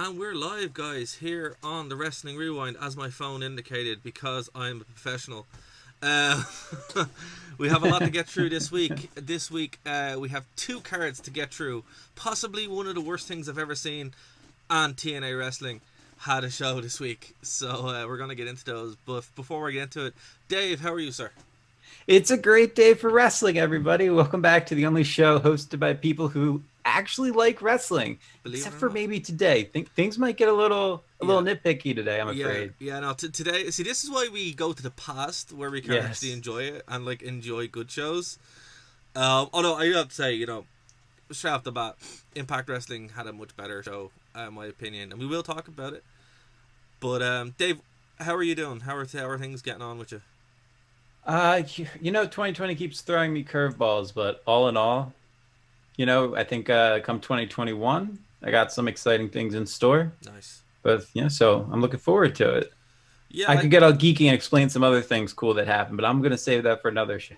And we're live, guys, here on the Wrestling Rewind, as my phone indicated, because I'm a professional. Uh, we have a lot to get through this week. This week, we have two cards to get through. Possibly one of the worst things I've ever seen, and TNA Wrestling had a show this week. So we're going to get into those. But before we get into it, Dave, how are you, sir? It's a great day for wrestling, everybody. Welcome back to the only show hosted by people who actually like wrestling, Believe it except or for not. maybe today. Things might get a little nitpicky today, I'm afraid. No. Today, see, this is why we go to the past where we can actually Yes. enjoy it and like enjoy good shows. Although I have to say, straight off the bat, Impact Wrestling had a much better show, in my opinion, and we will talk about it. But Dave, how are you doing? How are things getting on with you? 2020 keeps throwing me curveballs, but all in all, I think come 2021, I got some exciting things in store. Nice. But yeah, so I'm looking forward to it. Yeah, I could get all geeky and explain some other things cool that happened, but I'm gonna save that for another show.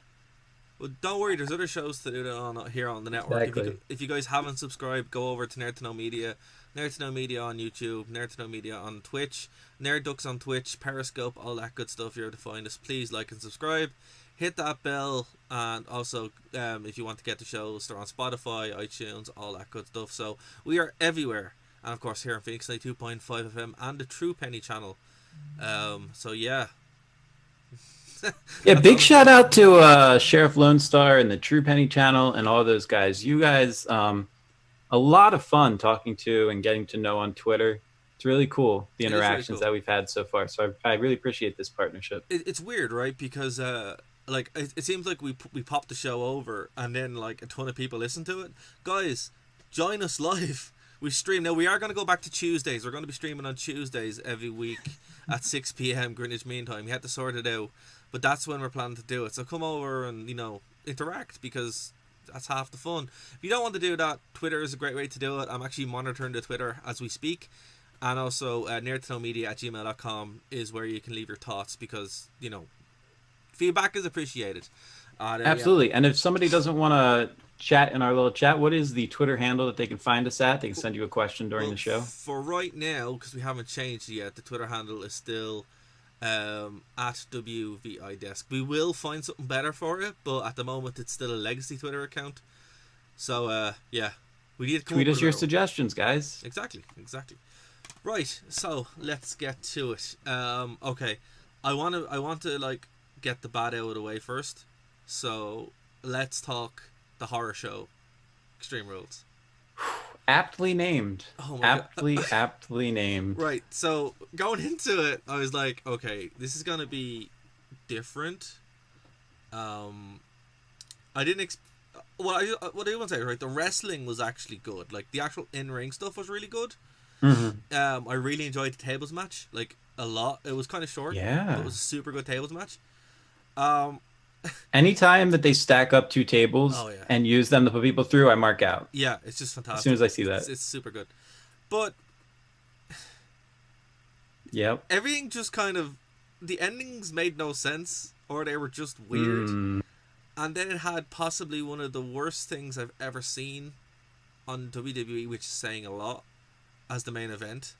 well, don't worry. There's other shows to do on here on the network. Exactly. If you guys haven't subscribed, go over to Nerd to Know Media, Nerd to Know Media on YouTube, Nerd to Know Media on Twitch, Nerd Ducks on Twitch, Periscope, all that good stuff. You're able to find us. Please like and subscribe. Hit that bell, and also if you want to get the shows, they're on Spotify, iTunes, all that good stuff. So we are everywhere, and of course here on Phoenix 92.5 FM and the True Penny channel. So yeah. Yeah, That's big all. shout out to Sheriff Lone Star and the True Penny channel and all those guys. You guys, a lot of fun talking to and getting to know on Twitter. It's really cool, the It is really interactions cool. that we've had so far. So I really appreciate this partnership. It's weird, right? Because like it seems like we pop the show over and then like a ton of people listen to it. Guys, join us live. We stream now. We are going to go back to Tuesdays. We're going to be streaming on Tuesdays every week at 6 p.m. Greenwich Mean Time. We had to sort it out, but that's when we're planning to do it. So come over and interact, because that's half the fun. If you don't want to do that, Twitter is a great way to do it. I'm actually monitoring the Twitter as we speak. And also, nerdtoknowmedia@gmail.com is where you can leave your thoughts, because, feedback is appreciated. Yeah. Absolutely. And if somebody doesn't want to chat in our little chat, what is the Twitter handle that they can find us at? They can send you a question during Well, the show. for right now, because we haven't changed it yet, the Twitter handle is still at WVI Desk. We will find something better for it, but at the moment it's still a legacy Twitter account. So, yeah. We need to come Tweet up us with a your better one. suggestions, guys. Exactly. Right, so let's get to it. Okay, I want to like get the bad out of the way first. So let's talk the horror show, Extreme Rules. Aptly named. Oh my god! Aptly named. Right, so going into it, I was like, okay, this is gonna be different. Um, I didn't. What I want to say, right? The wrestling was actually good. Like the actual in-ring stuff was really good. Mm-hmm. I really enjoyed the tables match, like a lot. It was kind of short, but it Yeah. was a super good tables match. Um, Anytime that they stack up two tables oh yeah, and use them to put people through, I mark out yeah, it's just as soon fantastic. as I see It's, that. it's super good, but Yep. everything just kind of, the endings made no sense, or they were just weird. Mm. And then it had possibly one of the worst things I've ever seen on WWE, which is saying a lot, as the main event.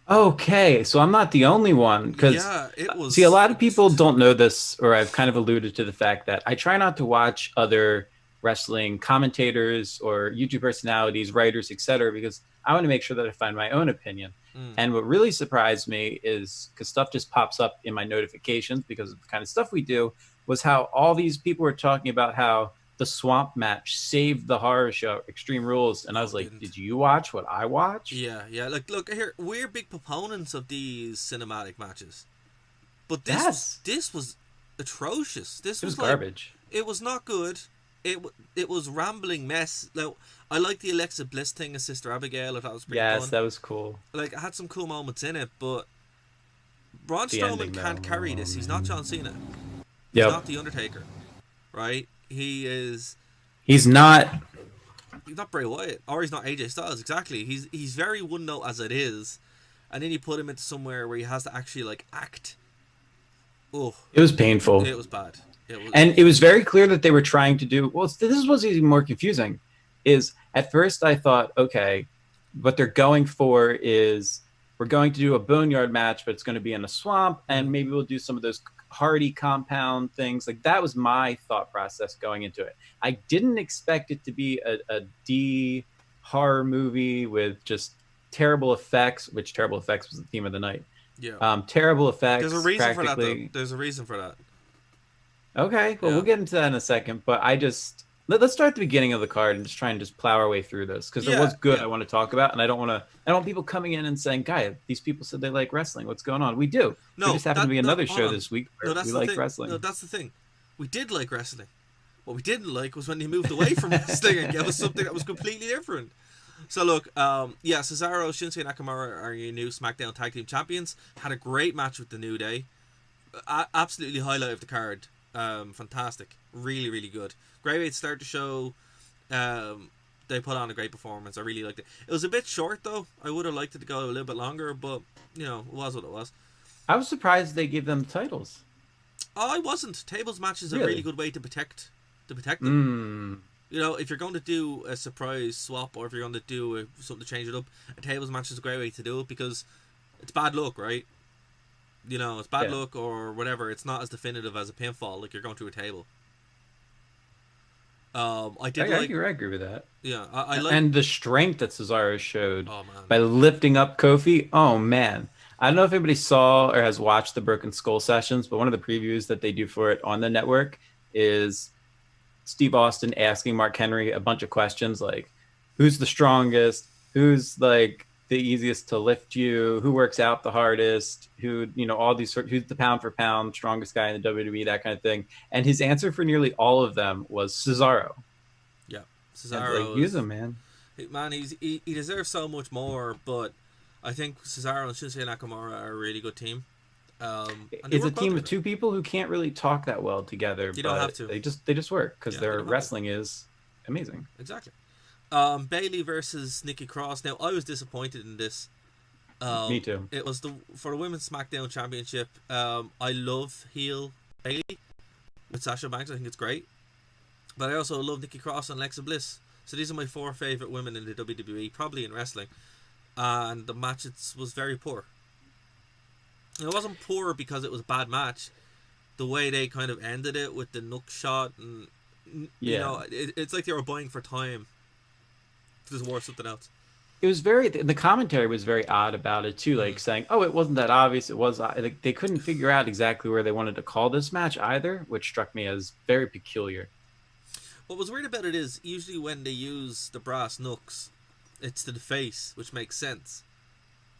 Okay, so I'm not the only one because Yeah, it see, a was. lot of people don't know this, or I've kind of alluded to the fact that I try not to watch other wrestling commentators or YouTube personalities, writers, etc., because I want to make sure that I find my own opinion. Mm, And what really surprised me is because stuff just pops up in my notifications because of the kind of stuff we do, was how all these people were talking about how the swamp match saved the horror show Extreme Rules. And I no, was it like, didn't. did you watch what I watched? Yeah. Like, look here, we're big proponents of these cinematic matches, but Yes. this was atrocious. This It was was like, garbage. it was not good. It was rambling mess. Like, I like the Alexa Bliss thing as Sister Abigail. If that was pretty Yes, fun. that was cool. Like, it had some cool moments in it, but Braun The Strowman ending, can't though. carry this. He's not John Cena. He's Yep. not the Undertaker, right? He is. He's not. He's not Bray Wyatt, or he's not AJ Styles. Exactly. He's very one note as it is, and then you put him into somewhere where he has to actually like act. Oh, It was painful. it was bad. And it was very clear that they were trying to do. Well, this is what's even more confusing. Is at first I thought, okay, what they're going for is we're going to do a boneyard match, but it's going to be in a swamp, and maybe we'll do some of those hardy compound things. Like, that was my thought process going into it. I didn't expect it to be a D horror movie with just terrible effects, which terrible effects was the theme of the night. Yeah. Terrible effects. There's a reason for that, though. There's a reason for that. Okay, well, we'll get into that in a second, but let's start at the beginning of the card and just try and just plow our way through this, because there was good I want to talk about, and I don't want people coming in and saying, "Guy, these people said they like wrestling. What's going on?" We do. No, there just happened to be another show this week where we like wrestling. No, that's the thing. We did like wrestling. What we didn't like was when they moved away from wrestling and gave us something that was completely different. So look, Cesaro, Shinsuke Nakamura are your new SmackDown Tag Team Champions. Had a great match with the New Day. Absolutely highlight of the card. Fantastic. Really, really good. Great way to start the show. They put on a great performance. I really liked it. It was a bit short, though. I would have liked it to go a little bit longer, but, it was what it was. I was surprised they gave them titles. Oh, I wasn't. Tables match is a really good way to protect them. If you're going to do a surprise swap, or if you're going to do something to change it up, a tables match is a great way to do it, because it's bad luck, right? It's bad luck or whatever. It's not as definitive as a pinfall, like you're going through a table. I agree with that. Yeah, I like, and the strength that Cesaro showed by lifting up Kofi. Oh man, I don't know if anybody saw or has watched the Broken Skull sessions, but one of the previews that they do for it on the network is Steve Austin asking Mark Henry a bunch of questions like, "Who's the strongest? Who's like the easiest to lift you? Who works out the hardest? Who, all these who's the pound for pound strongest guy in the WWE?" That kind of thing. And his answer for nearly all of them was Cesaro. Yeah, Cesaro. Use him, man. Man, he deserves so much more, but I think Cesaro and Shinsuke Nakamura are a really good team. It's a team of two people who can't really talk that well together. You don't have to. They just work because their wrestling is amazing. Exactly. Bayley versus Nikki Cross. Now, I was disappointed in this. Me too. It was for the Women's SmackDown Championship. I love heel Bayley with Sasha Banks. I think it's great. But I also love Nikki Cross and Alexa Bliss. So these are my 4 favorite women in the WWE, probably in wrestling. And the match was very poor. And it wasn't poor because it was a bad match. The way they kind of ended it with the nook shot, and it's like they were buying for time. There's more something else. It was the commentary was very odd about it too, like saying, "Oh, it wasn't that obvious." It was like they couldn't figure out exactly where they wanted to call this match either, which struck me as very peculiar. What was weird about it is usually when they use the brass knucks, it's to the face, which makes sense.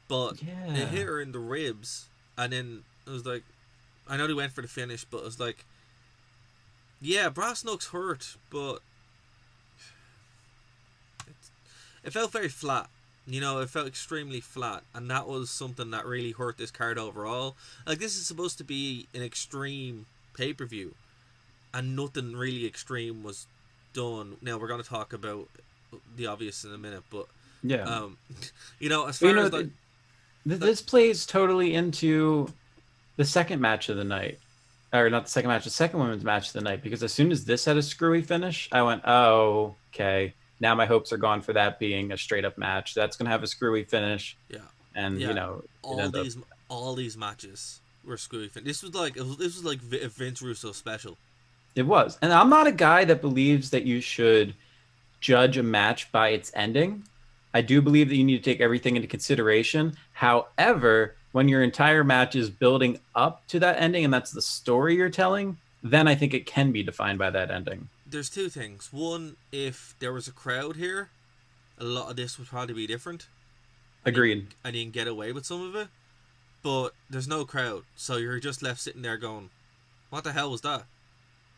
But they hit her in the ribs, and then it was like, I know they went for the finish, but it was like, brass knucks hurt, but it felt very flat. It felt extremely flat, and that was something that really hurt this card overall. Like, this is supposed to be an extreme pay-per-view, and nothing really extreme was done. Now, we're going to talk about the obvious in a minute, but as far as like, this plays totally into the second match of the night, or not the second match, the second women's match of the night, because as soon as this had a screwy finish, I went, "Oh, okay. Now my hopes are gone for that being a straight up match. That's going to have a screwy finish." Yeah. And all these matches were screwy. This was like a Vince Russo special. It was. And I'm not a guy that believes that you should judge a match by its ending. I do believe that you need to take everything into consideration. However, when your entire match is building up to that ending and that's the story you're telling, then I think it can be defined by that ending. There's two things. One, if there was a crowd here, a lot of this would probably be different. Agreed. And you can get away with some of it. But there's no crowd, so you're just left sitting there going, "What the hell was that?"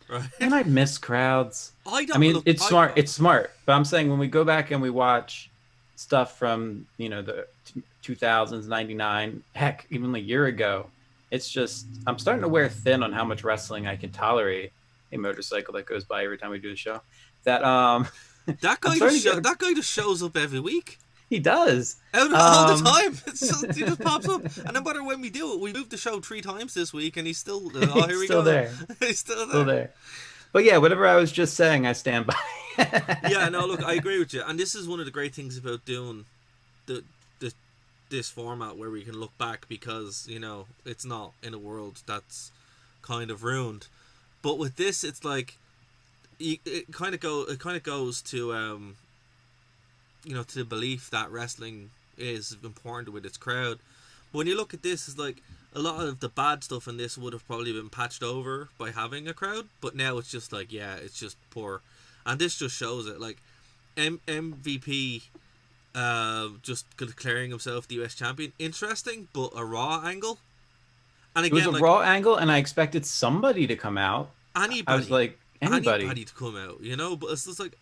Right? And I miss crowds. It's smart. But I'm saying when we go back and we watch stuff from the 2000s, 99, heck, even a year ago, it's just I'm starting to wear thin on how much wrestling I can tolerate. A motorcycle that goes by every time we do the show. That guy just shows up every week. He does all the time. He just pops up, and no matter when we do it, we moved the show 3 times this week, and he's still. Oh, here we go. There. He's still there. But yeah, whatever I was just saying, I stand by. Yeah, no, look, I agree with you, and this is one of the great things about doing the this format where we can look back, because you know it's not in a world that's kind of ruined. But with this, it's like it kind of goes to you know, to the belief that wrestling is important with its crowd. But when you look at this, it's like a lot of the bad stuff in this would have probably been patched over by having a crowd, but now it's just like, yeah, it's just poor. And this just shows it. Like MVP just declaring himself the US champion, interesting, but a Raw angle. And again, it was a Raw angle, and I expected somebody to come out. Anybody. I was like, anybody to come out, you know. But it's just like,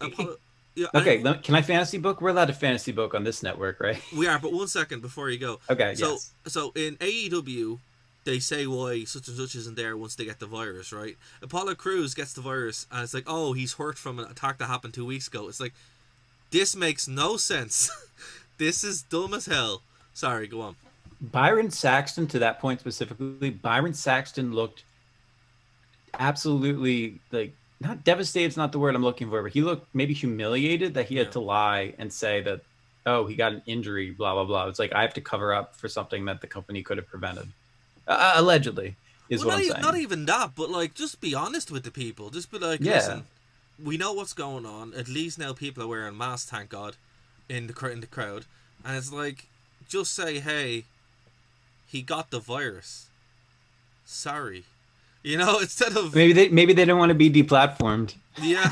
yeah. Okay, can I fantasy book? We're allowed to fantasy book on this network, right? We are, but 1 second before you go. Okay. So in AEW, they say why such and such isn't there once they get the virus, right? Apollo Crews gets the virus, and it's like, oh, he's hurt from an attack that happened 2 weeks ago. It's like, this makes no sense. This is dumb as hell. Sorry, go on. Byron Saxton, to that point specifically, Byron Saxton looked absolutely like, not devastated is not the word I'm looking for, but he looked maybe humiliated that he had to lie and say that, oh, he got an injury, blah, blah, blah. It's like, I have to cover up for something that the company could have prevented. Allegedly, is what I'm saying. Not even that, but like, just be honest with the people. Just be like, listen, we know what's going on. At least now people are wearing masks, thank God, in the crowd. And it's like, just say, hey, he got the virus. Sorry. You know, instead of maybe they didn't want to be deplatformed. Yeah,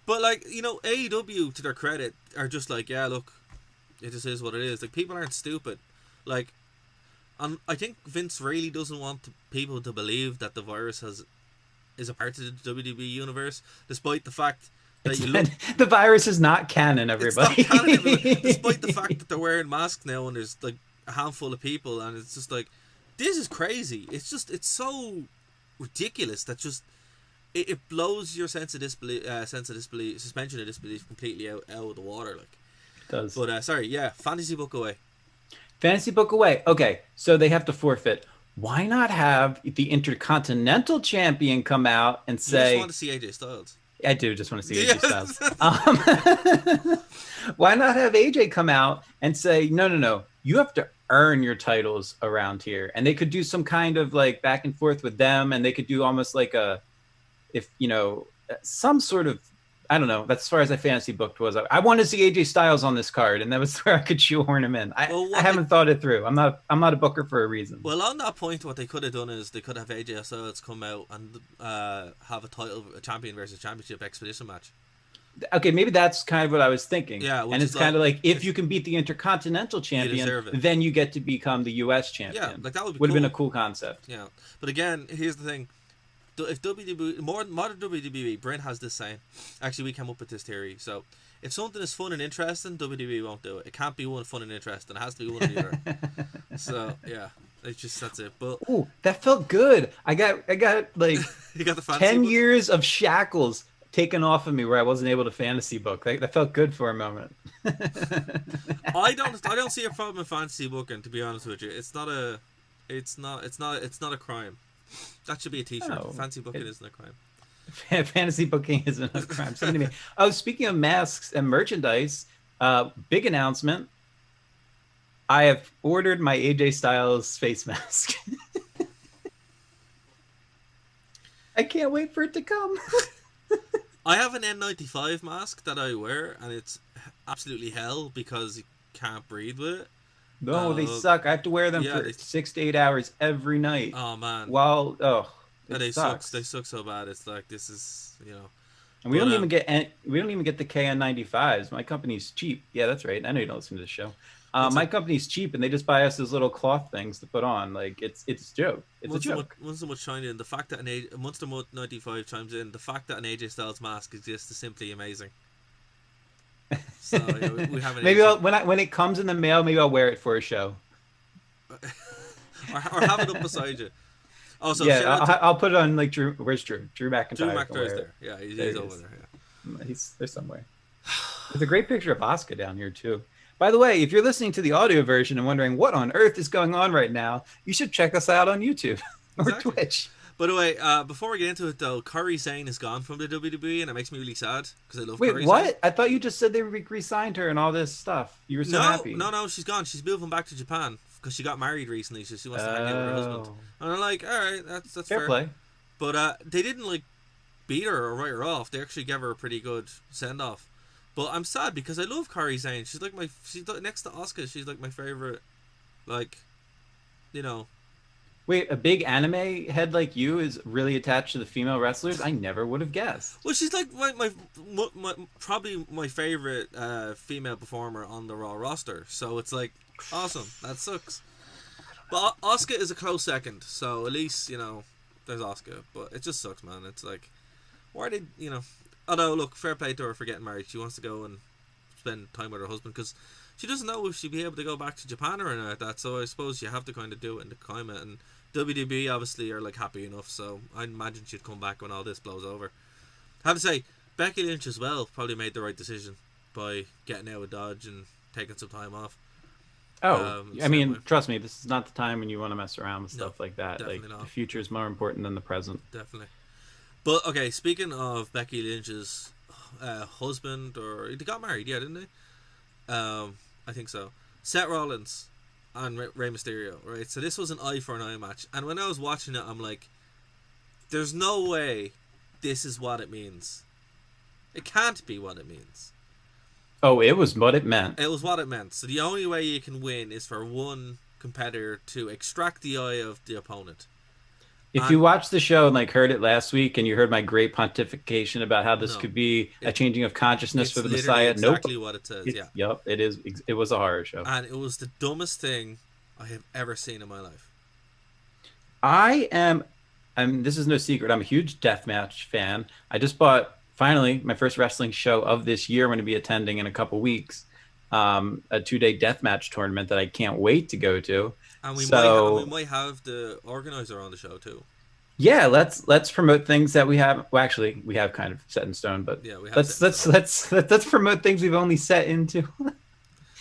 but like, you know, AEW, to their credit, are just like, yeah, look, it just is what it is. Like, people aren't stupid. Like, I think Vince really doesn't want people to believe that the virus is a part of the WWE universe, despite the fact that the virus is not canon. Everybody, it's not canon, despite the fact that they're wearing masks now and there's like a handful of people, and it's just like, this is crazy. It's so ridiculous that just it blows your sense of disbelief, suspension of disbelief completely out of the water. Like, it does. But sorry, yeah, fantasy book away. Fantasy book away. Okay, so they have to forfeit. Why not have the Intercontinental Champion come out and say? You just want to see AJ Styles. I do just want to see AJ Styles. Why not have AJ come out and say, no, you have to earn your titles around here, and they could do some kind of like back and forth with them, and they could do almost like some sort of, I don't know. That's as far as I fantasy booked was. I wanted to see AJ Styles on this card, and that was where I could shoehorn him in. I haven't thought it through. I'm not a booker for a reason. Well, on that point, what they could have done is they could have AJ Styles come out and have a champion versus championship expedition match. Okay, maybe that's kind of what I was thinking. Yeah, and it's kind of like, if you can beat the Intercontinental Champion, then you get to become the U.S. champion. Yeah, like that would have been a cool concept. Yeah, but again, here's the thing: if WWE, modern WWE, Brent has this saying. Actually, we came up with this theory. So, if something is fun and interesting, WWE won't do it. It can't be one fun and interesting. It has to be one or the other. So yeah, that's it. But ooh, that felt good. I got like you got the 10 years of shackles taken off of me where I wasn't able to fantasy book. That felt good for a moment. I don't see a problem in fantasy booking, to be honest with you. It's not a crime. That should be a t-shirt. No, fantasy booking isn't a crime. Fantasy booking isn't a crime. Oh, speaking of masks and merchandise, big announcement. I have ordered my AJ Styles face mask. I can't wait for it to come. I have an N95 mask that I wear, and it's absolutely hell because you can't breathe with it. No, they suck. I have to wear them for 6 to 8 hours every night. Oh man! They suck. They suck so bad. It's like, this is, you know. And we don't even get the KN95s. My company's cheap. Yeah, that's right. I know you don't listen to the show. My company's cheap, and they just buy us those little cloth things to put on. Like, it's a joke. It's a joke. Once so much chime in, the fact that Monster 95 chimes in, the fact that an AJ Styles mask exists is simply amazing. So we have maybe when it comes in the mail, maybe I'll wear it for a show, or have it up beside you. Oh, so yeah, I'll put it on like Drew. Where's Drew? Drew McIntyre. Drew McIntyre's there. Yeah, he's over there. Yeah. He's there somewhere. There's a great picture of Asuka down here too. By the way, if you're listening to the audio version and wondering what on earth is going on right now, you should check us out on YouTube or Twitch. By the way, before we get into it though, Kairi Sane is gone from the WWE, and it makes me really sad because I love Wait, Kairi what? Sane. I thought you just said they re-signed her and all this stuff. You were so happy. No, she's gone. She's moving back to Japan because she got married recently, so she wants to hang out with her husband. Oh. And I'm like, all right, that's Fair play. But they didn't like beat her or write her off. They actually gave her a pretty good send off. But I'm sad because I love Kairi Sane. She's like she's next to Asuka. She's like my favorite. Like, you know. Wait, a big anime head like you is really attached to the female wrestlers? I never would have guessed. Well, she's like my probably my favorite female performer on the Raw roster. So it's like awesome. That sucks. But Asuka is a close second. So at least there's Asuka. But it just sucks, man. It's like, why did Although look, fair play to her for getting married. She wants to go and spend time with her husband because she doesn't know if she'll be able to go back to Japan or anything like that. So I suppose you have to kind of do it in the climate. And WWE obviously are like happy enough, so I imagine she'd come back when all this blows over. I have to say, Becky Lynch as well probably made the right decision by getting out of Dodge and taking some time off. I mean, trust me, this is not the time when you want to mess around with stuff like that. Like not. The future is more important than the present. Definitely. But okay, speaking of Becky Lynch's husband, or they got married, yeah, didn't they? I think so. Seth Rollins and Rey Mysterio, right? So this was an eye for an eye match, and when I was watching it, I'm like, there's no way this is what it means. It can't be what it means. Oh, it was what it meant. It was what it meant. So the only way you can win is for one competitor to extract the eye of the opponent. If you watched the show and like heard it last week, and you heard my great pontification about how this could be a changing of consciousness for the Messiah, exactly what it says. Yeah. Yep, it is. It was a horror show, and it was the dumbest thing I have ever seen in my life. I am. This is no secret. I'm a huge deathmatch fan. I just bought finally my first wrestling show of this year. I'm going to be attending in a couple weeks. A 2-day deathmatch tournament that I can't wait to go to. And we might have the organizer on the show too. Yeah, let's promote things that we have. Well, actually, we have kind of set in stone, but yeah, we have let's promote things we've only set into.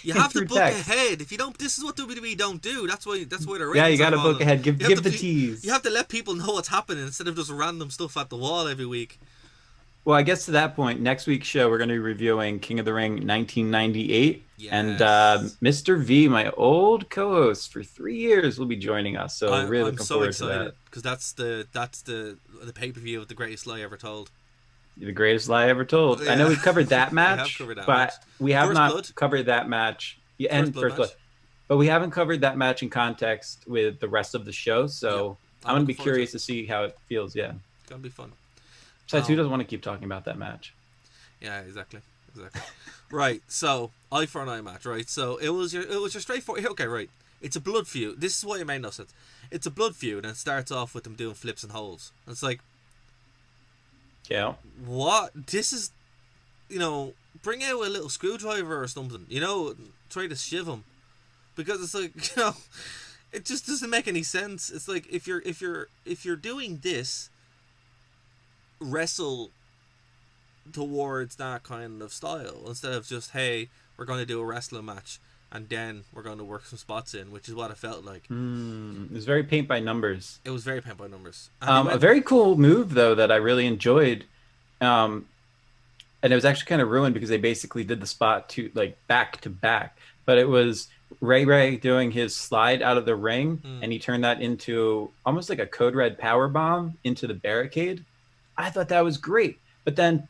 You have to book ahead. If you don't, this is what WWE don't do. That's why they're yeah. You got to book ahead. Give the tease. You have to let people know what's happening instead of just random stuff at the wall every week. Well, I guess to that point, next week's show, we're going to be reviewing King of the Ring 1998. Yes. And Mr. V, my old co-host for 3 years, will be joining us. So I'm really looking forward to that. Because that's the pay-per-view of the greatest lie ever told. The greatest lie ever told. Yeah. I know we've covered that match, we have not covered that match. Yeah, and First Blood. But we haven't covered that match in context with the rest of the show. So I'm going to be curious to see how it feels. Yeah. It's going to be fun. Besides, who doesn't want to keep talking about that match? Yeah, exactly. Right, so eye for an eye match, right? So it was your straightforward. Okay, right. It's a blood feud. This is why it made no sense. It's a blood feud, and it starts off with them doing flips and holds. And it's like, yeah, what? This is, bring out a little screwdriver or something. Try to shiv him, because it's like, it just doesn't make any sense. It's like if you're doing this, wrestle towards that kind of style instead of just, hey, we're going to do a wrestling match and then we're going to work some spots in, which is what it felt like. It was very paint by numbers. It was very paint by numbers. A very cool move though that I really enjoyed, and it was actually kind of ruined because they basically did the spot to like back to back, but it was Ray doing his slide out of the ring, and he turned that into almost like a Code Red power bomb into the barricade. I thought that was great. But then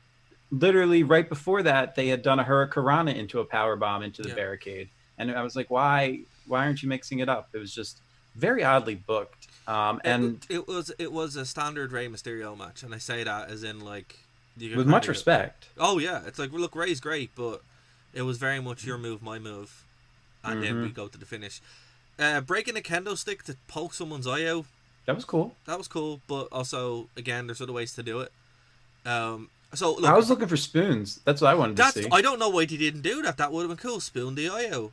literally right before that, they had done a Hurricanrana into a power bomb into the barricade. And I was like, why aren't you mixing it up? It was just very oddly booked. And it was a standard Rey Mysterio match. And I say that as in like, with much respect. Oh yeah. It's like, look, Rey's great, but it was very much your move, my move. And then we go to the finish. Breaking a kendo stick to poke someone's eye out. That was cool. But also, again, there's other ways to do it. So look, I was looking for spoons. That's what I wanted to see. I don't know why they didn't do that. That would have been cool. Spoon the eye out,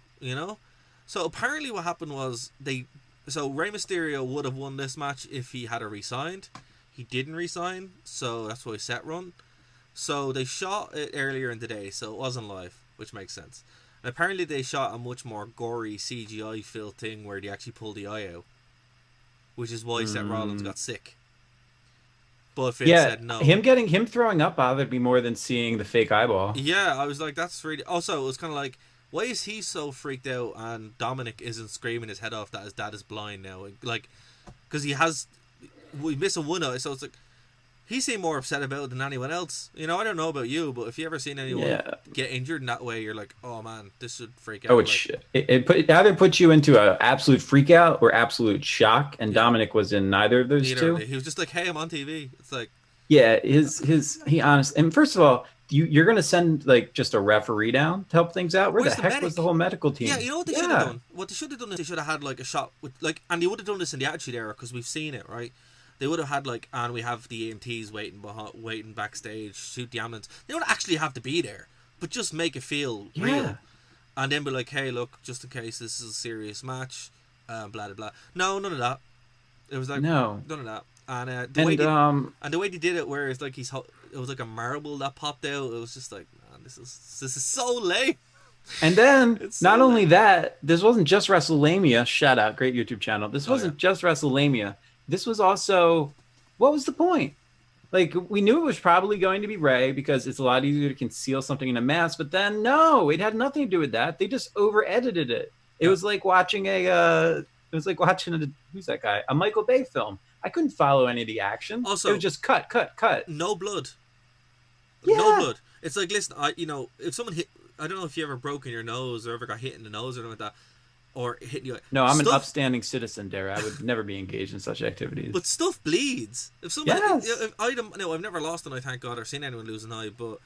So apparently what happened was Rey Mysterio would have won this match if he had re-signed. He didn't re-sign, so that's why Seth run. So they shot it earlier in the day, so it wasn't live, which makes sense. And apparently they shot a much more gory CGI filled thing where they actually pulled the eye out, which is why Seth Rollins got sick. But Vince Yeah, said no. him throwing up bothered me more than seeing the fake eyeball. Yeah, I was like, that's really. Also, it was kind of like, why is he so freaked out and Dominic isn't screaming his head off that his dad is blind now? Like, because we miss a one eye, so it's like he seemed more upset about it than anyone else. You know, I don't know about you, but if you ever seen anyone Yeah. get injured in that way, you're like, oh man, this should freak Oh, out. Like, it either puts you into an absolute freak out or absolute shock, and yeah, Dominic was in neither of those neither of two. them. He was just like, hey, I'm on TV. It's like, Yeah, he honest. And first of all, you're gonna send like just a referee down to help things out. Where the where's the heck was medic? the whole medical team? Yeah, you know what they should have done? What they should have done is they should have had like a shot with like, and they would have done this in the Attitude Era because we've seen it, right? They would have had like, and we have the EMTs waiting backstage, shoot the ambulance. They don't actually have to be there, but just make it feel real, and then be like, hey, look, just in case this is a serious match, blah blah blah. No, none of that. It was like none of that. And the way they did it, where it's like it was like a marble that popped out. It was just like, man, this is so lame. And then So not only lame. that, this wasn't just WrestleMania. Shout out, great YouTube channel. This wasn't just WrestleMania. This was also, what was the point? Like, we knew it was probably going to be Ray because it's a lot easier to conceal something in a mask. But then no, it had nothing to do with that. They just over edited it. It was like watching who's that guy? A Michael Bay film. I couldn't follow any of the action. Also, it was just cut. No blood. Yeah. No blood. It's like, listen, if someone hit, I don't know if you ever broken your nose or ever got hit in the nose or anything like that, or hitting you. No, I'm an upstanding citizen, Dara. I would never be engaged in such activities. But stuff bleeds. If someone, I've never lost an eye, thank God, or seen anyone lose an eye, but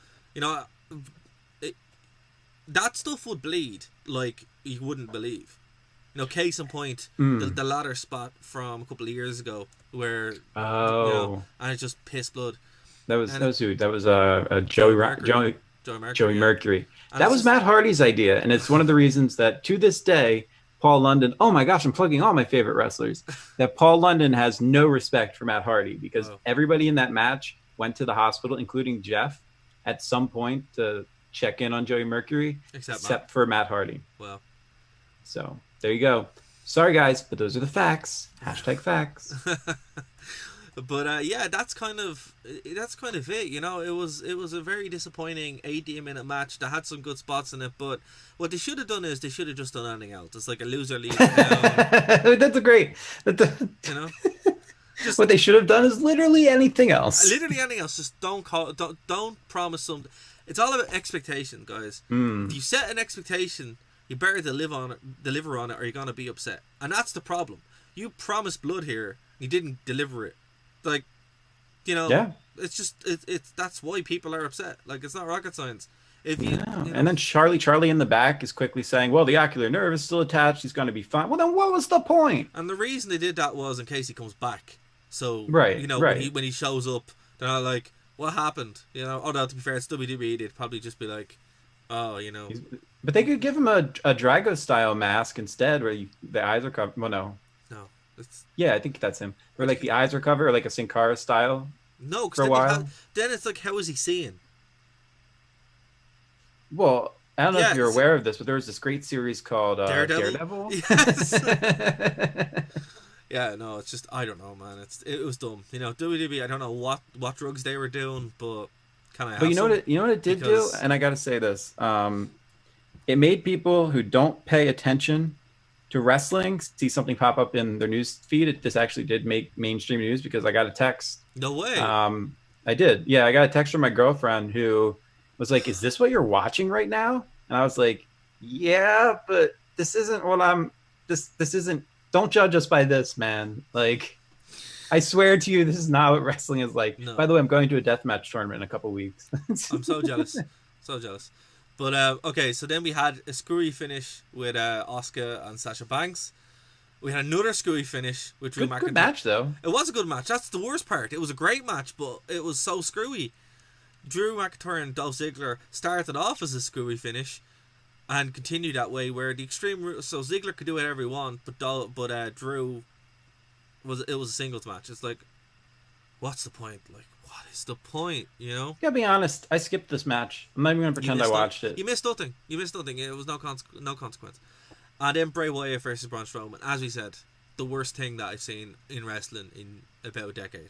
that stuff would bleed like you wouldn't believe. Case in point, the ladder spot from a couple of years ago, where and it's just piss blood. That was Joey Mercury. That was Matt Hardy's idea, and it's one of the reasons that to this day, Paul London. Oh my gosh, I'm plugging all my favorite wrestlers. That Paul London has no respect for Matt Hardy because everybody in that match went to the hospital, including Jeff, at some point to check in on Joey Mercury, except for Matt Hardy. Wow. So there you go. Sorry guys, but those are the facts. Hashtag facts. But that's kind of it. It was a very disappointing 80-minute match that had some good spots in it. But what they should have done is they should have just done anything else. It's like a loser leaves town. That's a great. Just, what they should have done is literally anything else. Literally anything else. Just don't promise something. It's all about expectation, guys. If you set an expectation, you better deliver on it, or you're gonna be upset. And that's the problem. You promised blood here, you didn't deliver it. Like, it's just it's that's why people are upset. Like, it's not rocket science. And then Charlie in the back is quickly saying, well, the ocular nerve is still attached, he's going to be fine. Well, then what was the point? And the reason they did that was in case he comes back. So when he shows up, they're not like, what happened? Although to be fair, it's WWE, they'd probably just be like, but they could give him a Drago style mask instead, where the eyes are covered. Well, no. Yeah, I think that's him. Or like the eyes are covered, or like a Sin Cara style. No, because then it's like, how is he seeing? Well, I don't know if you're aware of this, but there was this great series called Daredevil. Yes. Yeah, no, it's just, I don't know, man. It was dumb. WWE, I don't know what drugs they were doing, but kind of. But you know what it did do, and I got to say this, it made people who don't pay attention to wrestling see something pop up in their news feed. This actually did make mainstream news because I got a text. No way. I did. Yeah, I got a text from my girlfriend who was like, "Is this what you're watching right now?" And I was like, "Yeah, but this isn't what I'm. This isn't. Don't judge us by this, man. Like, I swear to you, this is not what wrestling is like." No. By the way, I'm going to a deathmatch tournament in a couple weeks. I'm so jealous. So jealous. But okay, so then we had a screwy finish with Asuka and Sasha Banks. We had another screwy finish with Drew McIntyre. Good match, though. It was a good match. That's the worst part. It was a great match, but it was so screwy. Drew McIntyre and Dolph Ziggler started off as a screwy finish and continued that way, where the Extreme... So Ziggler could do whatever he wanted, but Drew... It was a singles match. It's like, what's the point? Like, what is the point, Gotta be honest, I skipped this match. I'm not even gonna pretend I watched it. You missed nothing. It was no consequence. And then Bray Wyatt versus Braun Strowman. As we said, the worst thing that I've seen in wrestling in about a decade.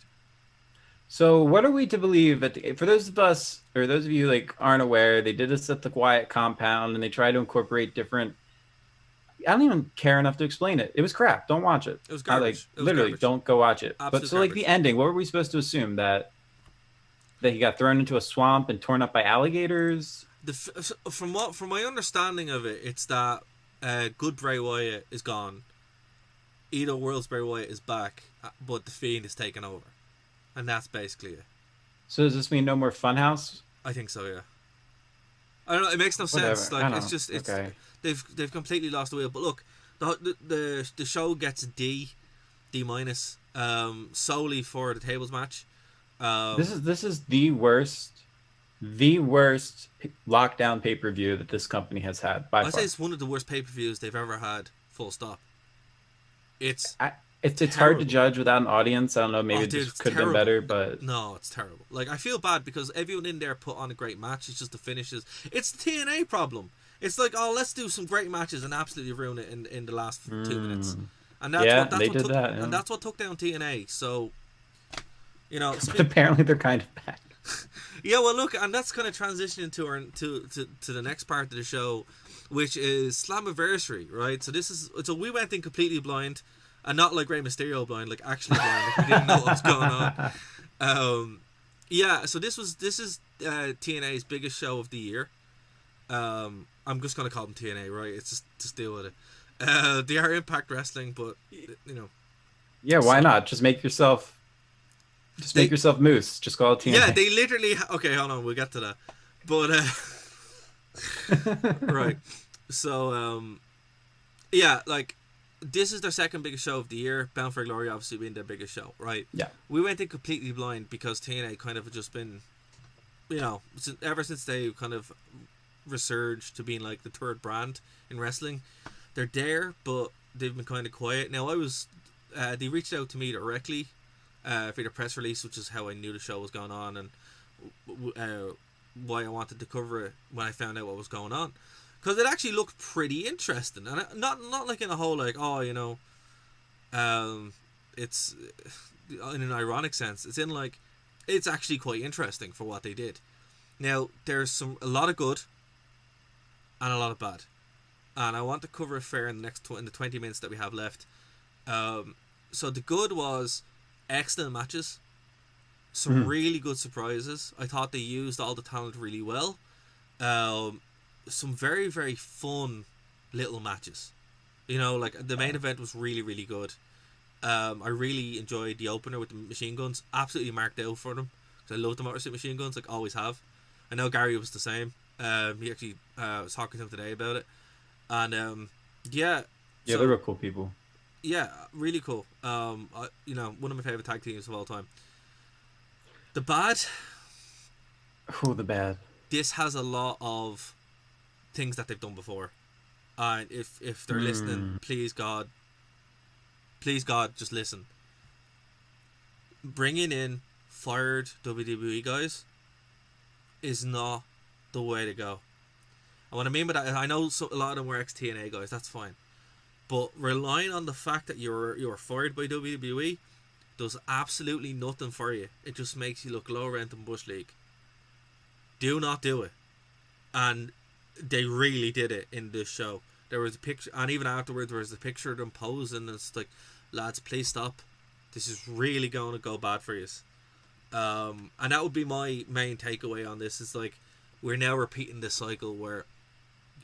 So, what are we to believe? For those of us, or those of you like aren't aware, they did this at the Quiet Compound, and they tried to incorporate different. I don't even care enough to explain it. It was crap. Don't watch it. It was I like garbage. It was literally garbage. don't go watch it. But Absolute so, like the garbage. ending, what were we supposed to assume that he got thrown into a swamp and torn up by alligators? From my understanding of it, it's that good Bray Wyatt is gone. Either World's Bray Wyatt is back, but the Fiend is taken over, and that's basically it. So does this mean no more Funhouse? I think so. Yeah. I don't know. It makes no Whatever. sense. Like it's just okay. they've completely lost the wheel. But look, the show gets a D minus solely for the tables match. This is the worst lockdown pay-per-view that this company has had by far. I'd say it's one of the worst pay-per-views they've ever had. Full stop. It's hard to judge without an audience. I don't know. Maybe dude, this could have been better, but no, it's terrible. Like I feel bad because everyone in there put on a great match. It's just the finishes. It's the TNA problem. It's like, oh, let's do some great matches and absolutely ruin it in the last 2 minutes. And that's what took down TNA. So, you know, but apparently they're kind of back. Yeah, well, look, and that's kind of transitioning to the next part of the show, which is Slammiversary, right? So we went in completely blind, and not like Rey Mysterio blind, like actually blind. Like we didn't know what was going on. Yeah, so this is TNA's biggest show of the year. I'm just gonna call them TNA, right? It's just deal with it. They are Impact Wrestling, but you know. Yeah, why not? Just make yourself Moose. Just call it TNA. Yeah, they literally. Okay, hold on. We'll get to that. But right. So yeah, like this is their second biggest show of the year. Bound for Glory obviously being their biggest show, right? Yeah. We went in completely blind because TNA kind of just been, you know, ever since they kind of resurged to being like the third brand in wrestling, they're there, but they've been kind of quiet. Now they reached out to me directly for the press release, which is how I knew the show was going on and why I wanted to cover it when I found out what was going on, because it actually looked pretty interesting, and not like in a whole like, oh, you know, it's in an ironic sense. It's in like it's actually quite interesting for what they did. Now there's a lot of good and a lot of bad, and I want to cover it fair in the 20 minutes that we have left. So the good was excellent matches, some really good surprises. I thought they used all the talent really well. Some very, very fun little matches. You know, like the main event was really, really good. I really enjoyed the opener with the machine guns. Absolutely marked out for them, because I love the Motor City Machine Guns, like always have. I know Gary was the same. He actually was talking to him today about it, and yeah, they're real cool people. Yeah, really cool. You know, one of my favorite tag teams of all time. The bad. The bad. This has a lot of things that they've done before, and if they're listening, please God, just listen. Bringing in fired WWE guys is not the way to go. And what I mean by that, I know a lot of them were ex-TNA guys. That's fine. But relying on the fact that you were fired by WWE does absolutely nothing for you. It just makes you look low rent in Bush League. Do not do it. And they really did it in this show. There was a picture, and even afterwards there was a picture of them posing, and it's like, lads, please stop. This is really going to go bad for you. And that would be my main takeaway on this. Is like, we're now repeating this cycle where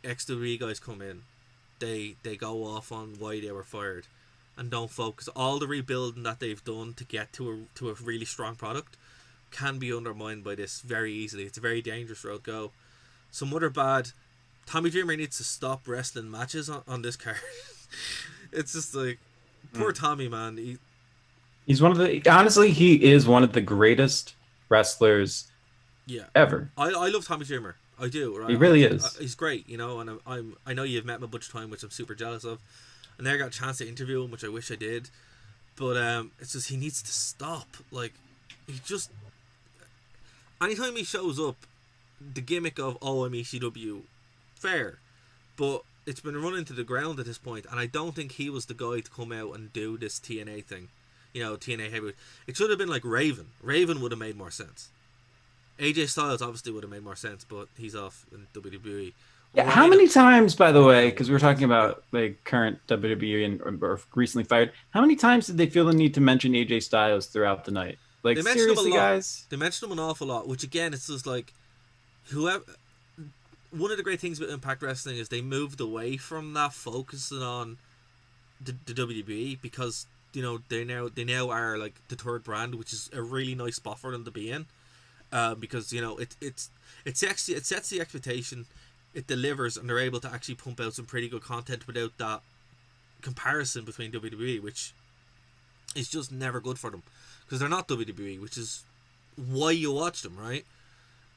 ex-WWE guys come in, they go off on why they were fired, and don't focus. All the rebuilding that they've done to get to a really strong product can be undermined by this very easily. It's a very dangerous road to go. Some other bad, Tommy Dreamer needs to stop wrestling matches on this card. It's just like, poor Tommy, man. He's honestly, he is one of the greatest wrestlers ever. I love Tommy Dreamer. I do. Right? He really is. He's great, you know, and I know you've met him a bunch of time, which I'm super jealous of. And I got a chance to interview him, which I wish I did. But it's just, he needs to stop. Like, he just, anytime he shows up, the gimmick of, oh, I'm ECW, fair. But it's been run into the ground at this point, and I don't think he was the guy to come out and do this TNA thing. TNA heavyweight. It should have been like Raven. Raven would have made more sense. AJ Styles obviously would have made more sense, but he's off in WWE. Yeah, how many times, by the way, because we were talking about like current WWE or recently fired, how many times did they feel the need to mention AJ Styles throughout the night? Like, seriously, guys? They mentioned him an awful lot, which again, it's just like, whoever. One of the great things about Impact Wrestling is they moved away from that, focusing on the WWE, because they now are like the third brand, which is a really nice spot for them to be in, because it sets the expectation. It delivers, and they're able to actually pump out some pretty good content without that comparison between WWE, which is just never good for them, because they're not WWE, which is why you watch them, right?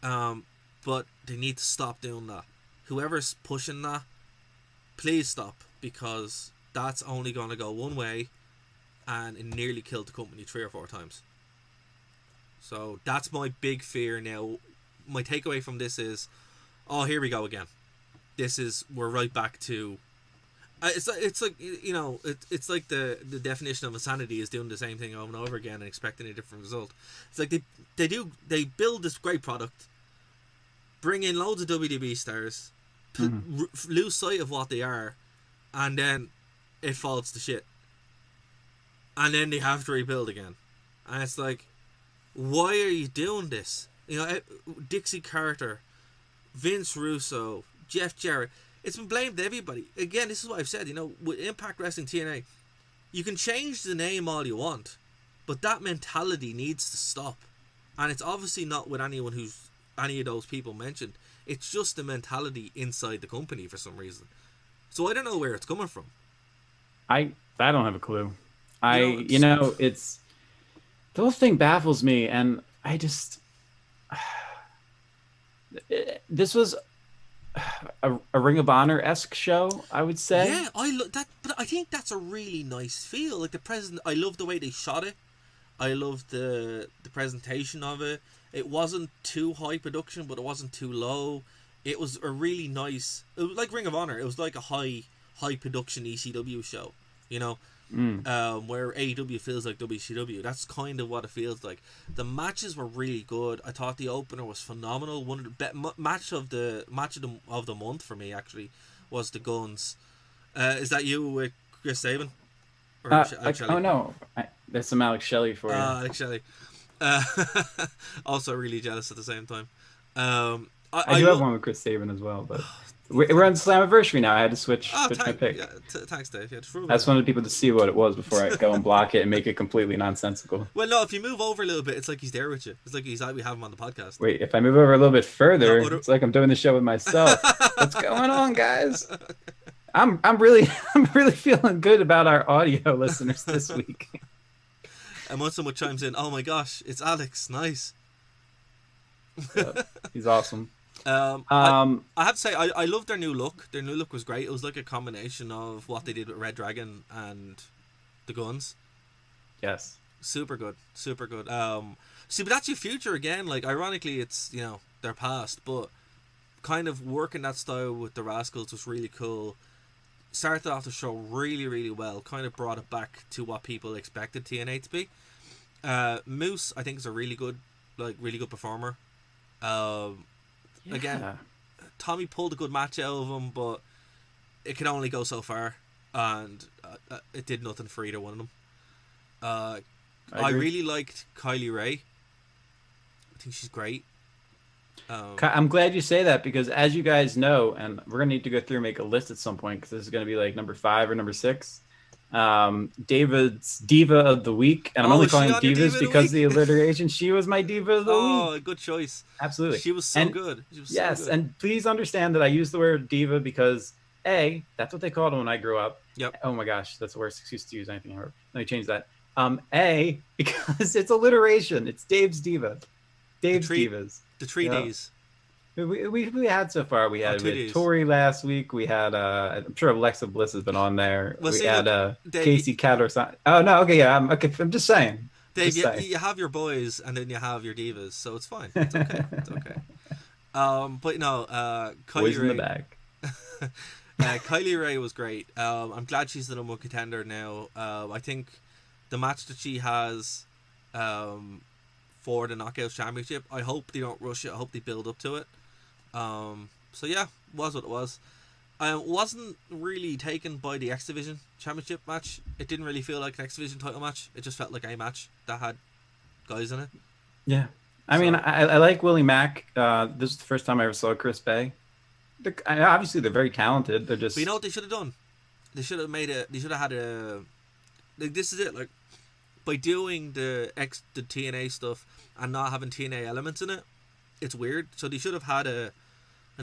But they need to stop doing that. Whoever's pushing that, please stop, because that's only going to go one way, and it nearly killed the company 3 or 4 times. So that's my big fear now. My takeaway from this is, oh, here we go again. We're right back to. It's like it's like the definition of insanity is doing the same thing over and over again and expecting a different result. It's like they build this great product, bring in loads of WWE stars, lose sight of what they are, and then it falls to shit. And then they have to rebuild again, and it's like, why are you doing this? Dixie Carter, Vince Russo, Jeff Jarrett. It's been blamed everybody. Again, this is what I've said. With Impact Wrestling TNA, you can change the name all you want, but that mentality needs to stop. And it's obviously not with any of those people mentioned. It's just the mentality inside the company for some reason. So I don't know where it's coming from. I don't have a clue. It's the whole thing baffles me, and I just. This was a Ring of Honor-esque show, I would say. Yeah, but I think that's a really nice feel. Like I love the way they shot it. I love the presentation of it. It wasn't too high production, but it wasn't too low. It was a really nice. It was like Ring of Honor. It was like a high production ECW show. Where AEW feels like WCW. That's kind of what it feels like. The matches were really good. I thought the opener was phenomenal. One of the best match of the month for me actually was the Guns. Is that you with Chris Sabin? Oh no, there's some Alex Shelley for you. Alex Shelley. Also really jealous at the same time. I do have one with Chris Sabin as well, but. We're on Slammiversary now. I had to switch my pick. Yeah, thanks, Dave. Yeah, I just wanted people to see what it was before I go and block it and make it completely nonsensical. Well, no, if you move over a little bit, it's like he's there with you. It's like we have him on the podcast. Wait, if I move over a little bit further, it's like I'm doing the show with myself. What's going on, guys? I'm really feeling good about our audio listeners this week. And once someone chimes in, oh my gosh, it's Alex. Nice. Yep, he's awesome. I have to say, I love their new look. Their new look was great. It was like a combination of what they did with Red Dragon and the Guns. Yes. Super good. Super good. But that's your future again. Like, ironically, it's, their past, but kind of working that style with the Rascals was really cool. Started off the show really, really well. Kind of brought it back to what people expected TNA to be. Moose, I think, is a really good performer. Again, Tommy pulled a good match out of him, but it can only go so far, and it did nothing for either one of them. I really liked Kylie Ray. I think she's great. I'm glad you say that, because as you guys know, and we're going to need to go through and make a list at some point, because this is going to be like number 5 or number 6. David's Diva of the Week, and I'm only calling them Divas because the alliteration. She was my Diva of the Week. Oh, good choice. Absolutely. She was so good. Yes, and please understand that I use the word diva because A, that's what they called them when I grew up. Yep. Oh my gosh, that's the worst excuse to use anything ever. Let me change that. A, because it's alliteration. It's Dave's Diva. Dave's Divas. The 3 Ds. We had so far. We had Tori last week. We had I'm sure Alexa Bliss has been on there. Well, we had Casey Cat or something. Oh no, okay, yeah, I'm just saying. Dave, you have your boys and then you have your divas, so it's fine. It's okay. It's okay. But no, Kylie boys Ray, in the bag. Kylie Ray was great. I'm glad she's the number 1 contender now. I think the match that she has for the Knockouts Championship. I hope they don't rush it. I hope they build up to it. So yeah, was what it was. I wasn't really taken by the X Division Championship match. It didn't really feel like an X Division title match. It just felt like a match that had guys in it. Yeah. I mean, I like Willie Mack. This is the first time I ever saw Chris Bay. Obviously, they're very talented. They're just... But you know what they should have done? They should have had a... Like, this is it. Like, by doing the TNA stuff and not having TNA elements in it, it's weird. So they should have had an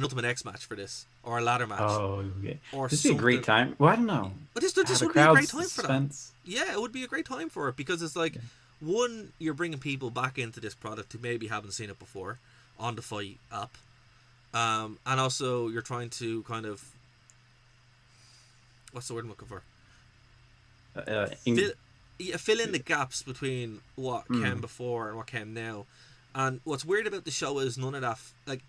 Ultimate X match for this. Or a ladder match. Oh, yeah. Or this would be a great time. Well, I don't know. But this would be a great time for that. Yeah, it would be a great time for it. Because it's like... One, you're bringing people back into this product who maybe haven't seen it before on the Fight app. And also, you're trying to kind of... What's the word I'm looking for? Fill in the gaps between what came before and what came now. And what's weird about the show is none of that... Like,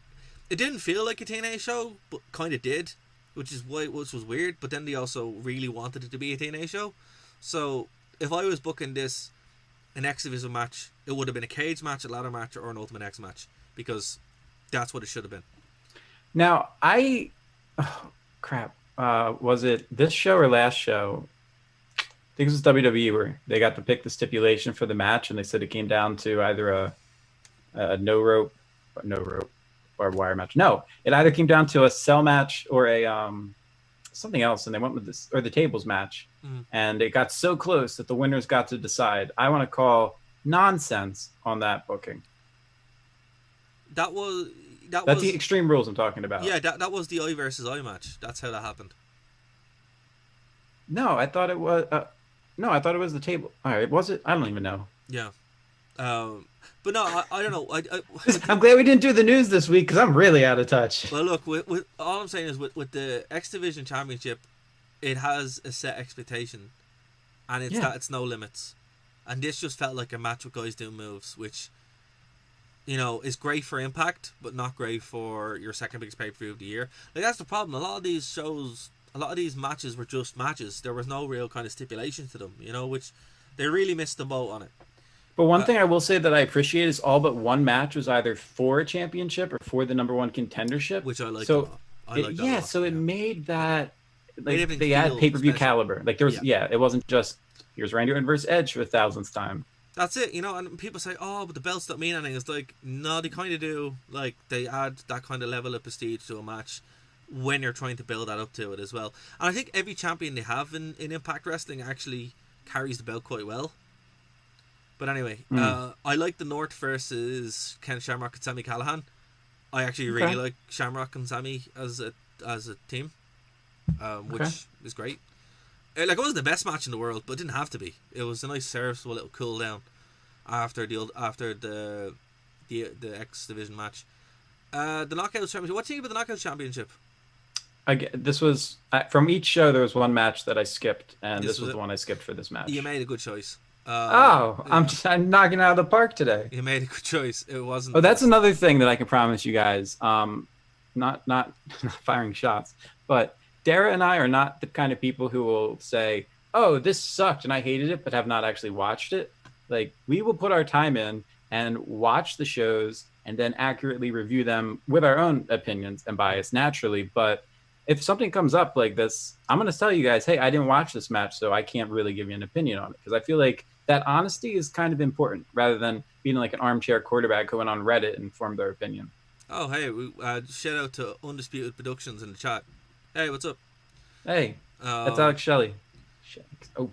it didn't feel like a TNA show, but kind of did. Which was weird. But then they also really wanted it to be a TNA show. So, if I was booking this... an X Division match, it would have been a cage match, a ladder match, or an Ultimate X match, because that's what it should have been. Now, was it this show or last show? I think it was WWE where they got to pick the stipulation for the match, and they said it came down to either a no rope or wire match. No, it either came down to a cell match or a something else, and they went with this, or the tables match. And it got so close that the winners got to decide. I want to call nonsense on that booking. That's the Extreme Rules I'm talking about. Yeah, that was the I versus I match. That's how that happened. No, I thought it was. I thought it was the table. All right, was it? I don't even know. Yeah, but no, I don't know. I'm glad we didn't do the news this week because I'm really out of touch. Well, look, with all I'm saying is with the X Division Championship, it has a set expectation, and it's no limits. And this just felt like a match with guys doing moves, which, you know, is great for Impact, but not great for your second biggest pay-per-view of the year. Like, that's the problem. A lot of these shows, a lot of these matches were just matches. There was no real kind of stipulation to them, you know, which they really missed the boat on it. But one thing I will say that I appreciate is all but one match was either for a championship or for the number one contendership. Which I like so a lot. So it made that... Like, they had pay-per-view caliber. Like, there was, it wasn't just, here's Randy Orton versus Edge for the 1000th time. That's it, you know, and people say, oh, but the belts don't mean anything. It's like, no, they kind of do. Like, they add that kind of level of prestige to a match when you're trying to build that up to it as well. And I think every champion they have in Impact Wrestling actually carries the belt quite well. But anyway, I like the North versus Ken Shamrock and Sami Callihan. I actually really like Shamrock and Sami as a team. Which is great. Like, it wasn't the best match in the world, but it didn't have to be. It was a nice serviceable little cool down after the X Division match. The Knockouts Championship. What do you think about the Knockouts Championship? This was from each show. There was one match that I skipped, and this was the one I skipped for this match. You made a good choice. I'm knocking it out of the park today. You made a good choice. It wasn't. Oh, that's another thing that I can promise you guys. Not firing shots, but Dara and I are not the kind of people who will say, oh, this sucked and I hated it, but have not actually watched it. Like, we will put our time in and watch the shows and then accurately review them with our own opinions and bias naturally. But if something comes up like this, I'm going to tell you guys, hey, I didn't watch this match, so I can't really give you an opinion on it. Because I feel like that honesty is kind of important rather than being like an armchair quarterback who went on Reddit and formed their opinion. Oh, hey, shout out to Undisputed Productions in the chat. Hey, what's up? Hey, that's Alex Shelley. Oh.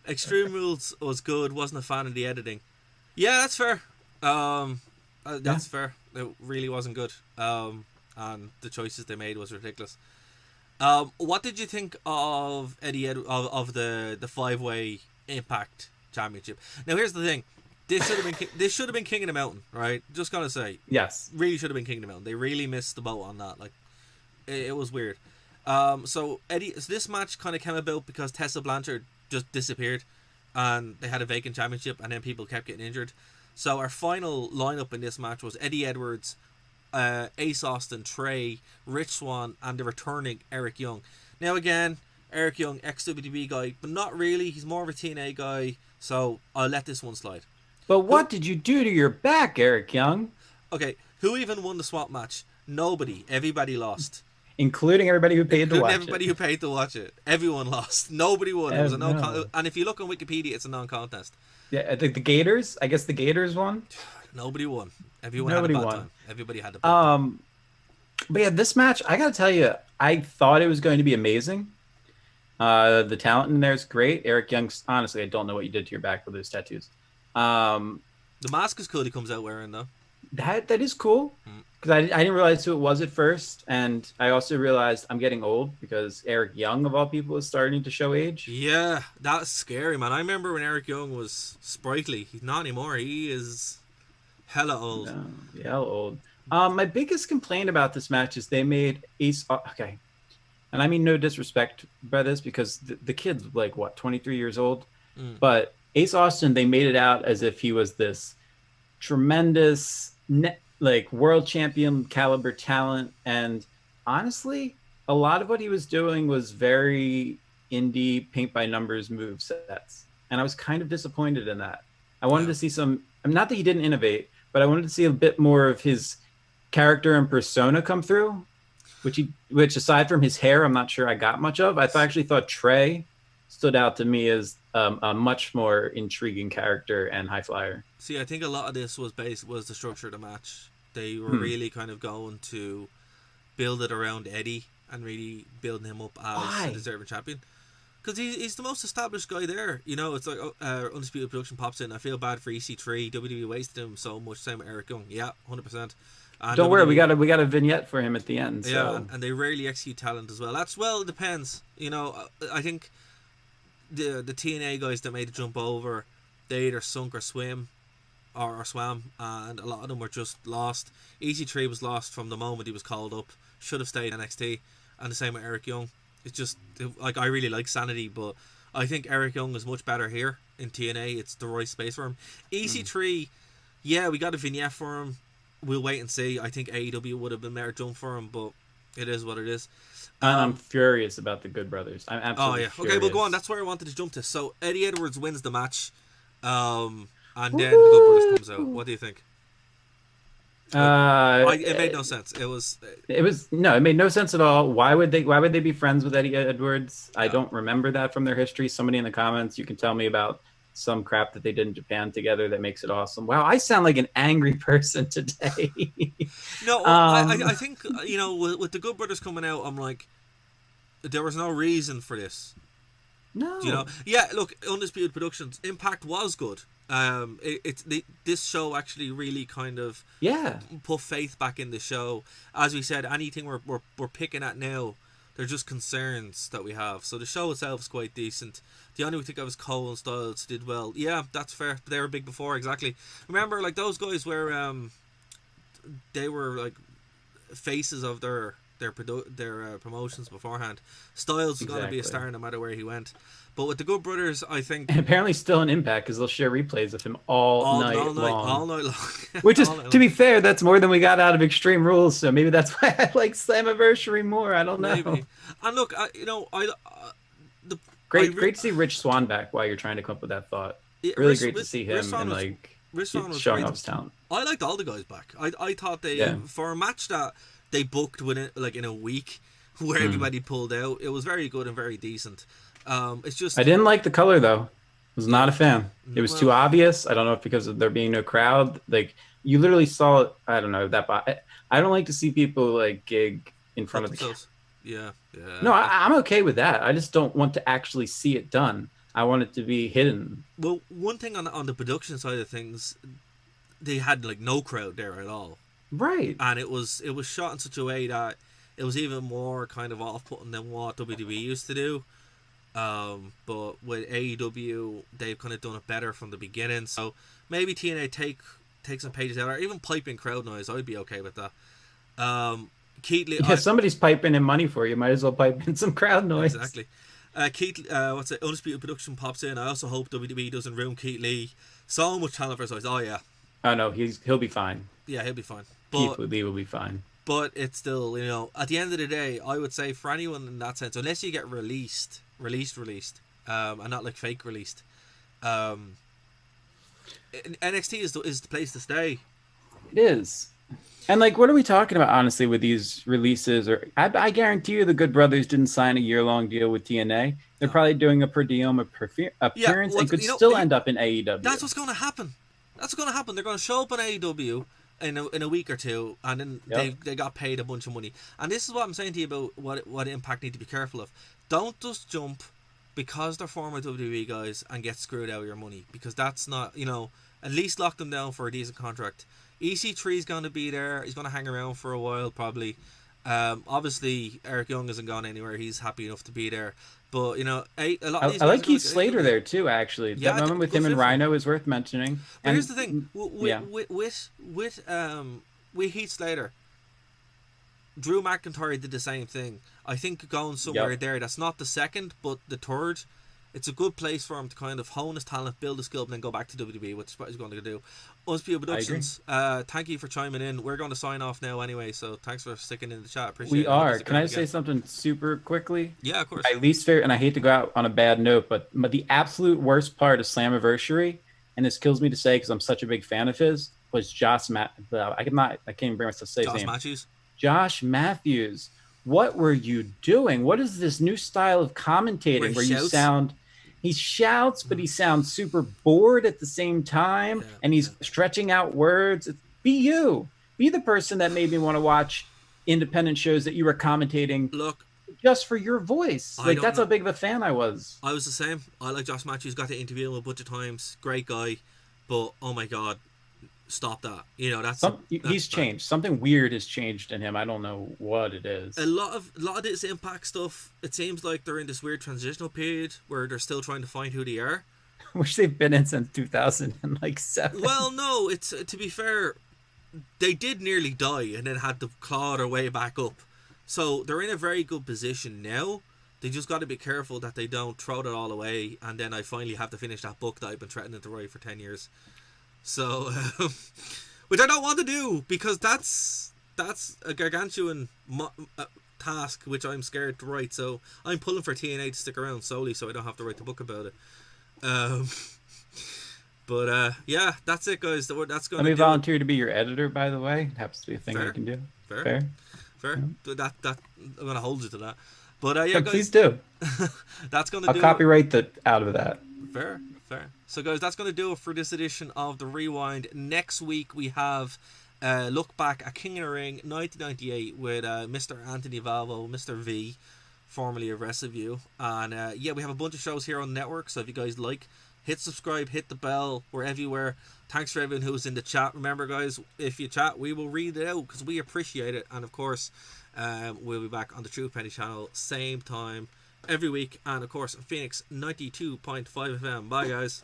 Extreme Rules was good. Wasn't a fan of the editing. Yeah, that's fair. That's fair. It really wasn't good. And the choices they made was ridiculous. What did you think of of the 5-way Impact Championship? Now, here's the thing. This should have been King of the Mountain, right? Just gonna say, yes, really should have been King of the Mountain. They really missed the boat on that. Like, it was weird. So this match kind of came about because Tessa Blanchard just disappeared, and they had a vacant championship, and then people kept getting injured. So our final lineup in this match was Eddie Edwards, Ace Austin, Trey, Rich Swann, and the returning Eric Young. Now again, Eric Young, ex-WWE guy, but not really. He's more of a TNA guy, so I'll let this one slide. But what did you do to your back, Eric Young? Okay, who even won the swap match? Nobody. Everybody lost. Including everybody who paid to watch everybody who paid to watch it. Everyone lost. Nobody won. It was a no. and if you look on Wikipedia, it's a non-contest. Yeah, the Gators. I guess the Gators won. Nobody won. Everyone Nobody had a bad won. time. Everybody had a bad time. But yeah, this match, I gotta tell you, I thought it was going to be amazing. The talent in there is great. Eric Young's, honestly, I don't know what you did to your back with those tattoos. The mask is cool. He comes out wearing though. That is cool, because I didn't realize who it was at first, and I also realized I'm getting old because Eric Young of all people is starting to show age. Yeah, that's scary, man. I remember when Eric Young was sprightly. He's not anymore. He is hella old. No, yeah, hella old. My biggest complaint about this match is they made Ace. Okay, and I mean no disrespect by this, because the kid's like what, 23 years old, but Ace Austin, they made it out as if he was this tremendous like world champion caliber talent, and honestly a lot of what he was doing was very indie paint by numbers move sets, and I was kind of disappointed in that. I wanted to see some, not that he didn't innovate, but I wanted to see a bit more of his character and persona come through, which aside from his hair, I'm not sure I got much of. I actually thought Trey stood out to me as a much more intriguing character and high flyer. See, I think a lot of this was the structure of the match. They were really kind of going to build it around Eddie and really building him up as a deserving champion. Because he's the most established guy there. You know, it's like Undisputed Production pops in. I feel bad for EC3. WWE wasted him so much. Same with Eric Young. Yeah, 100%. And don't worry, we got a vignette for him at the end. So. Yeah, and they rarely execute talent as well. It depends. You know, I think the TNA guys that made the jump over, they either sunk or swam, or swam, and a lot of them were just lost. EC3 was lost from the moment he was called up. Should have stayed in NXT, and the same with Eric Young. It's just like, I really like Sanity, but I think Eric Young is much better here in TNA. It's the right space for him. EC3, yeah, we got a vignette for him. We'll wait and see. I think AEW would have been better done for him, but it is what it is. And I'm furious about the Good Brothers. I'm absolutely furious. Okay, well, go on. That's where I wanted to jump to. So Eddie Edwards wins the match, and then the Good Brothers comes out. What do you think? It made no sense. It made no sense at all. Why would they be friends with Eddie Edwards? I don't remember that from their history. Somebody in the comments, you can tell me about some crap that they did in Japan together that makes it awesome. Wow, I sound like an angry person today. No, I think, you know, with the Good Brothers coming out, I'm like, there was no reason for this. No. You know? Yeah, look, Undisputed Productions, Impact was good. This show actually really kind of put faith back in the show. As we said, anything we're picking at now, they're just concerns that we have. So the show itself is quite decent. The only thing I was Cole and Styles did well. Yeah, that's fair. They were big before, exactly. Remember, like, those guys were they were like faces of their promotions beforehand. Styles was going to be a star no matter where he went. But with the Good Brothers, I think... And apparently still an Impact, because they'll share replays of him all night long. All night long. Which is, to be fair, that's more than we got out of Extreme Rules, so maybe that's why I like Slammiversary more. I don't know. Maybe. And look, Great to see Rich Swann back while you're trying to come up with that thought. Really great to see him showing off his talent. I liked all the guys back. I thought for a match that they booked in a week where everybody pulled out, it was very good and very decent. It's just, I didn't like the color though. I was not a fan. It was too obvious. I don't know if because of there being no crowd. Like, you literally saw it. I don't know that. I don't like to see people like gig in front of the camera. Yeah. No, I'm okay with that. I just don't want to actually see it done. I want it to be hidden. Well, one thing on the production side of things, they had like no crowd there at all. Right. And it was shot in such a way that it was even more kind of off-putting than what WWE used to do. But with AEW, they've kind of done it better from the beginning. So maybe TNA take some pages out, or even pipe in crowd noise. I'd be okay with that. Keith Lee, somebody's piping in money for you. Might as well pipe in some crowd noise. Exactly. Undisputed Production pops in. I also hope WWE doesn't ruin Keith Lee. So much talent for his eyes. Oh yeah. Oh no, he'll be fine. Yeah, he'll be fine. Keith Lee will be fine. But it's still, you know, at the end of the day, I would say for anyone in that sense, unless you get released, and not like fake released, NXT is the place to stay. It is. And like, what are we talking about, honestly, with these releases? Or I guarantee you, the Good Brothers didn't sign a year-long deal with TNA. They're probably doing a per diem appearance and could still end up in AEW. That's what's going to happen. They're going to show up in AEW in a week or two, and then they got paid a bunch of money. And this is what I'm saying to you about what Impact need to be careful of. Don't just jump because they're former WWE guys and get screwed out of your money, because that's not, you know, at least lock them down for a decent contract. EC3 is going to be there. He's going to hang around for a while, probably. Obviously, Eric Young isn't gone anywhere. He's happy enough to be there. But, you know, a lot of these I like Keith Slater there, too, actually. Yeah, that moment with him and Rhino is worth mentioning. But here's the thing. With Heath Slater, Drew McIntyre did the same thing. I think going somewhere there, that's not the second, but the third, it's a good place for him to kind of hone his talent, build his skill, and then go back to WWE, which is what he's going to do. Unspewed Productions, thank you for chiming in. We're going to sign off now anyway, so thanks for sticking in the chat. Appreciate it. We are. Can I say something super quickly? Yeah, of course. My least favorite, and I hate to go out on a bad note, but the absolute worst part of Slammiversary, and this kills me to say because I'm such a big fan of his, was Josh I can't even bring myself to say his name. Josh Matthews. What were you doing? What is this new style of commentating where you sound... He shouts, but he sounds super bored at the same time, and he's stretching out words. Be you. Be the person that made me want to watch independent shows that you were commentating. Look, just for your voice. Like, that's how big of a fan I was. I was the same. I like Josh Matthews. Got to interview him a bunch of times. Great guy, but oh my god, stop that. You know, that's he's changed. Something weird has changed in him. I don't know what it is. A lot of this Impact stuff, it seems like they're in this weird transitional period where they're still trying to find who they are, which they've been in since 2007. Well, no, it's to be fair, they did nearly die and then had to claw their way back up. So they're in a very good position now. They just got to be careful that they don't throw it all away, and then I finally have to finish that book that I've been threatening to write for 10 years. So, which I don't want to do, because that's a gargantuan task which I'm scared to write. So I'm pulling for TNA to stick around solely so I don't have to write the book about it. But yeah, that's it, guys. That's going. Let me volunteer to be your editor, by the way. It happens to be a thing I can do. Fair. Yeah. That I'm going to hold you to that. But yeah, guys, please do. That's going to. I'll copyright out of that. Fair. So, guys, that's going to do it for this edition of The Rewind. Next week, we have look back at King of the Ring 1998 with Mr. Anthony Valvo, Mr. V, formerly of WrestleView. And, yeah, we have a bunch of shows here on the network, so if you guys like, hit subscribe, hit the bell. We're everywhere. Thanks for everyone who's in the chat. Remember, guys, if you chat, we will read it out because we appreciate it. And, of course, we'll be back on the True Penny channel, same time, every week. And, of course, Phoenix 92.5 FM. Bye, guys.